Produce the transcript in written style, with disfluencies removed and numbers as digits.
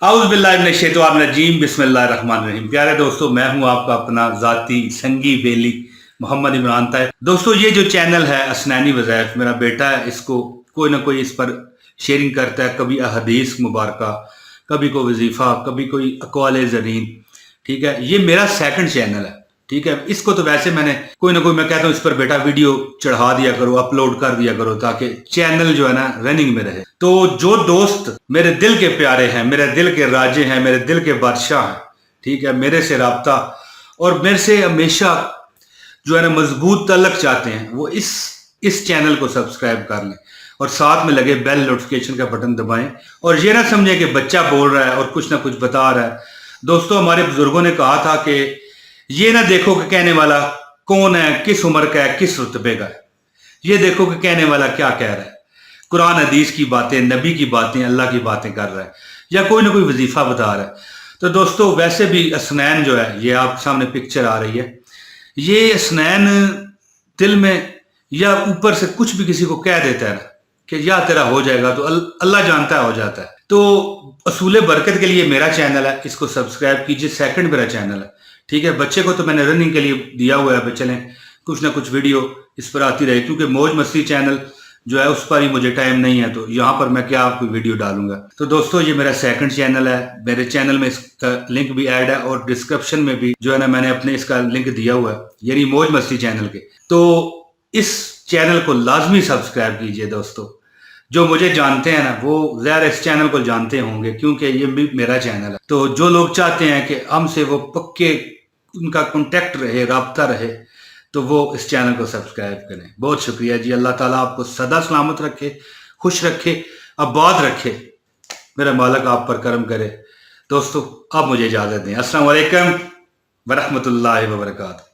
आउज़ बिल्लाहि मिनश शैतानिर रजीम बिस्मिल्लाहिर रहमानिर रहीम। प्यारे दोस्तों, मैं हूं आपका अपना ज़ाती संगी बेली मोहम्मद इमरान ताहिर। दोस्तों, ये जो चैनल है असनैनी वज़ाइफ, मेरा बेटा है, इसको कोई ना कोई इस पर शेयरिंग करता है। कभी अहदीस मुबारका, कभी कोई वजीफ़ा, कभी कोई अक़वाल ज़रीन। ठीक है, ये मेरा सेकंड चैनल है। ठीक है, इसको तो वैसे मैंने कोई ना कोई, मैं कहता हूँ इस पर बेटा वीडियो चढ़ा दिया करो, अपलोड कर दिया करो, ताकि चैनल जो है ना रनिंग में रहे। तो जो दोस्त मेरे दिल के प्यारे हैं, मेरे दिल के राजे हैं, मेरे दिल के बादशाह हैं, ठीक है, मेरे से राब्ता और मेरे से हमेशा जो है ना मजबूत तल्लक चाहते हैं, वो इस चैनल को सब्सक्राइब कर लें और साथ में लगे बेल नोटिफिकेशन का बटन दबाएं। और ये ना समझे कि बच्चा बोल रहा है और कुछ ना कुछ बता रहा है। दोस्तों, हमारे बुजुर्गों ने कहा था कि ये ना देखो कि कहने वाला कौन है, किस उम्र का है, किस रुतबे का है, ये देखो कि कहने वाला क्या कह रहा है। कुरान हदीस की बातें, नबी की बातें, अल्लाह की बातें कर रहा है या कोई ना कोई वजीफा बता रहा है। तो दोस्तों, वैसे भी हसनैन जो है, ये आपके सामने पिक्चर आ रही है, ये हसनैन दिल में या ऊपर से कुछ भी किसी को कह देता है ना कि या तेरा हो जाएगा, तो अल्लाह जानता है हो जाता है। तो असूल बरकत के लिए मेरा चैनल है, इसको सब्सक्राइब कीजिए। सेकंड मेरा चैनल है, ठीक है। बच्चे को तो मैंने रनिंग के लिए दिया हुआ है, चलें कुछ ना कुछ वीडियो इस पर आती रहे, क्योंकि मौज मस्ती चैनल जो है उस पर ही मुझे टाइम नहीं है, तो यहाँ पर मैं क्या आपको वीडियो डालूंगा। तो दोस्तों, ये मेरा सेकंड चैनल है। मेरे चैनल में इसका लिंक भी ऐड है और डिस्क्रिप्शन में भी जो है ना मैंने अपने इसका लिंक दिया हुआ है, यानी मौज मस्ती चैनल के। तो इस चैनल को लाजमी सब्सक्राइब कीजिए। दोस्तों, जो मुझे जानते हैं ना, वो ज़्यादा इस चैनल को जानते होंगे, क्योंकि ये भी मेरा चैनल है। तो जो लोग चाहते हैं कि हमसे वो पक्के उनका कॉन्टेक्ट रहे, राब्ता रहे, तो वो इस चैनल को सब्सक्राइब करें। बहुत शुक्रिया जी। अल्लाह ताला आपको सदा सलामत रखे, खुश रखे, आबाद रखे। मेरा मालिक आप पर करम करे। दोस्तों, आप मुझे इजाज़त दें। अस्सलाम वालेकुम वरहमतुल्लाहि वबरकातुहू।